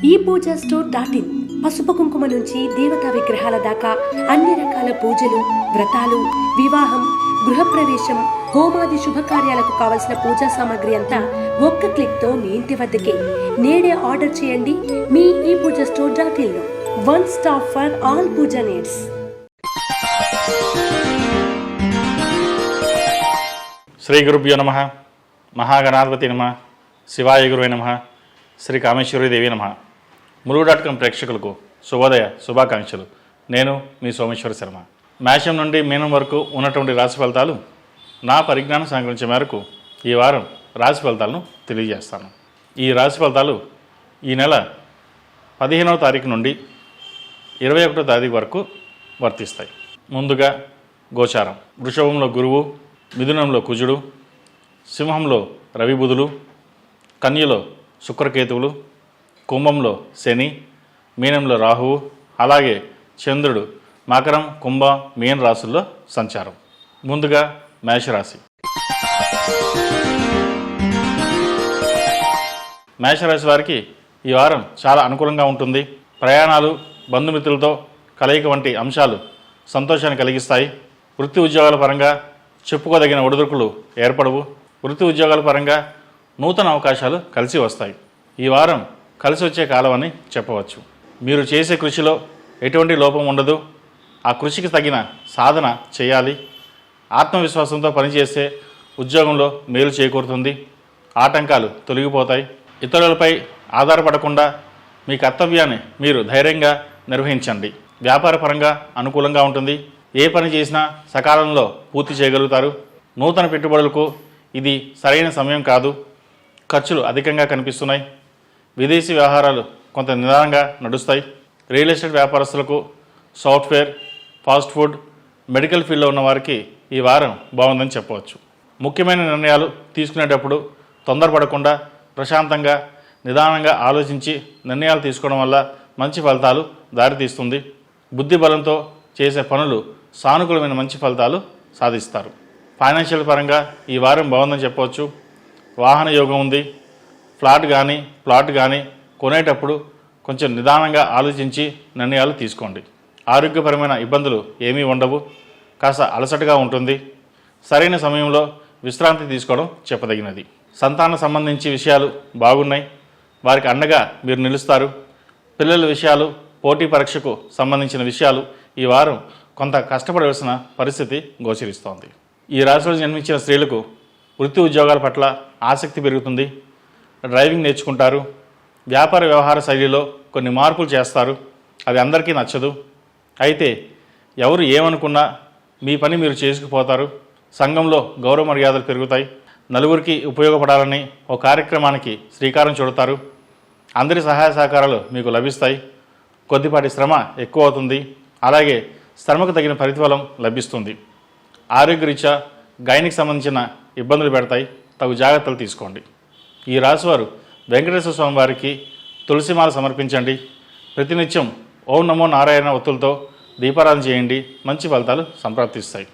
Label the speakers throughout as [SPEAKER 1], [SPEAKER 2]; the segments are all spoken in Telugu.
[SPEAKER 1] ఈ పూజా స్టోర్.in పసుపు కుంకుమ నుంచి దేవతా విగ్రహాల దాకా అన్ని రకాల పూజలు, వ్రతాలు, వివాహం, గృహప్రవేశం, హోమాది శుభకార్యాలకు కావలసిన పూజా సామాగ్రి అంతా ఒక్క క్లిక్తో మీ ఇంటి వద్దకే. నేడే ఆర్డర్ చేయండి మీ ఈ పూజా స్టోర్.in లో. One stop for all puja needs.
[SPEAKER 2] Shri గురుభ్యో నమః. మహాగణాధిపతి నమః. శివాయ గురువే నమః. శ్రీ కామేశ్వరీ దేవి నమః. ములుగు.com ప్రేక్షకులకు శుభోదయ శుభాకాంక్షలు. నేను మీ సోమేశ్వర శర్మ. మేషం నుండి మీనం వరకు ఉన్నటువంటి రాశి ఫలితాలు నా పరిజ్ఞానం సంగ్రహించే మేరకు ఈ వారం రాశి ఫలితాలను తెలియజేస్తాను. ఈ రాశి ఫలితాలు ఈ నెల 15వ తారీఖు నుండి 21వ తారీఖు వరకు వర్తిస్తాయి. ముందుగా గోచారం. వృషభంలో గురువు, మిథునంలో కుజుడు, సింహంలో రవి బుధులు, కన్యలో శుక్రకేతువులు, కుంభంలో శని, మీనంలో రాహువు, అలాగే చంద్రుడు మకరం, కుంభ, మీన రాశుల్లో సంచారం. ముందుగా మేషరాశి. మేషరాశి వారికి ఈ వారం చాలా అనుకూలంగా ఉంటుంది. ప్రయాణాలు, బంధుమిత్రులతో కలయిక వంటి అంశాలు సంతోషాన్ని కలిగిస్తాయి. వృత్తి ఉద్యోగాల పరంగా చెప్పుకోదగిన ఒడిదుడుకులు ఏర్పడవు. వృత్తి ఉద్యోగాల పరంగా నూతన అవకాశాలు కలిసి వస్తాయి. ఈ వారం కలిసి వచ్చే కాలం అని చెప్పవచ్చు. మీరు చేసే కృషిలో ఎటువంటి లోపం ఉండదు. ఆ కృషికి తగిన సాధన చేయాలి. ఆత్మవిశ్వాసంతో పనిచేస్తే ఉద్యోగంలో మేలు చేకూరుతుంది. ఆటంకాలు తొలగిపోతాయి. ఇతరులపై ఆధారపడకుండా మీ కర్తవ్యాన్ని మీరు ధైర్యంగా నిర్వహించండి. వ్యాపారపరంగా అనుకూలంగా ఉంటుంది. ఏ పని చేసినా సకాలంలో పూర్తి చేయగలుగుతారు. నూతన పెట్టుబడులకు ఇది సరైన సమయం కాదు. ఖర్చులు అధికంగా కనిపిస్తున్నాయి. విదేశీ వ్యవహారాలు కొంత నిదానంగా నడుస్తాయి. రియల్ ఎస్టేట్ వ్యాపారస్తులకు, సాఫ్ట్వేర్, ఫాస్ట్ ఫుడ్, మెడికల్ ఫీల్డ్లో ఉన్న వారికి ఈ వారం బాగుందని చెప్పవచ్చు. ముఖ్యమైన నిర్ణయాలు తీసుకునేటప్పుడు తొందరపడకుండా ప్రశాంతంగా నిదానంగా ఆలోచించి నిర్ణయాలు తీసుకోవడం వల్ల మంచి ఫలితాలు దారితీస్తుంది. బుద్ధి బలంతో చేసే పనులు సానుకూలమైన మంచి ఫలితాలు సాధిస్తారు. ఫైనాన్షియల్ పరంగా ఈ వారం బాగుందని చెప్పవచ్చు. వాహన యోగం ఉంది. ప్లాట్ కానీ కొనేటప్పుడు కొంచెం నిదానంగా ఆలోచించి నిర్ణయాలు తీసుకోండి. ఆరోగ్యపరమైన ఇబ్బందులు ఏమీ ఉండవు. కాస్త అలసటగా ఉంటుంది. సరైన సమయంలో విశ్రాంతి తీసుకోవడం చెప్పదగినది. సంతాన సంబంధించి విషయాలు బాగున్నాయి. వారికి అండగా మీరు నిలుస్తారు. పిల్లల విషయాలు, పోటీ పరీక్షకు సంబంధించిన విషయాలు ఈ వారం కొంత కష్టపడవలసిన పరిస్థితి గోచరిస్తోంది. ఈ రాశిలో జన్మించిన స్త్రీలకు వృత్తి ఉద్యోగాల పట్ల ఆసక్తి పెరుగుతుంది. డ్రైవింగ్ నేర్చుకుంటారు. వ్యాపార వ్యవహార శైలిలో కొన్ని మార్పులు చేస్తారు. అది అందరికీ నచ్చదు. అయితే ఎవరు ఏమనుకున్నా మీ పని మీరు చేసుకుపోతారు. సంఘంలో గౌరవ మర్యాదలు పెరుగుతాయి. నలుగురికి ఉపయోగపడాలని ఒక కార్యక్రమానికి శ్రీకారం చుడతారు. అందరి సహాయ సహకారాలు మీకు లభిస్తాయి. కొద్దిపాటి శ్రమ ఎక్కువ అవుతుంది. అలాగే శ్రమకు తగిన ప్రతిఫలం లభిస్తుంది. ఆరోగ్యరీత్యా గైనికి సంబంధించిన ఇబ్బందులు పెడతాయి. తగు జాగ్రత్తలు తీసుకోండి. ఈ రాశివారు వెంకటేశ్వర స్వామి వారికి తులసిమాల సమర్పించండి. ప్రతినిత్యం ఓం నమో నారాయణ ఒత్తులతో దీపారాధన చేయండి. మంచి ఫలితాలు సంప్రాప్తిస్తాయి.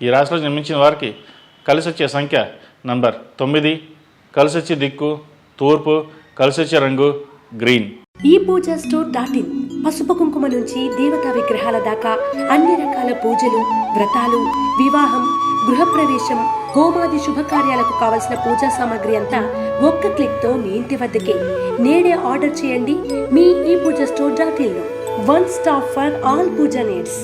[SPEAKER 2] ఈ రాశిలో జన్మించిన వారికి కలిసి వచ్చే సంఖ్య నంబర్ 9, కలిసి వచ్చే దిక్కు తూర్పు, కలిసి వచ్చే రంగు గ్రీన్.
[SPEAKER 1] ఈ పూజా స్టోర్.in పసుపు కుంకుమ నుంచి దేవతా విగ్రహాల దాకా అన్ని రకాల పూజలు, వ్రతాలు, వివాహం, గృహప్రవేశం, హోమాది శుభకార్యాలకు కావలసిన పూజా సామాగ్రి అంతా ఒక్క క్లిక్తో మీ ఇంటి వద్దకే. నేడే ఆర్డర్ చేయండి మీ ఈ పూజా స్టోర్.in లో. One stop for all puja needs.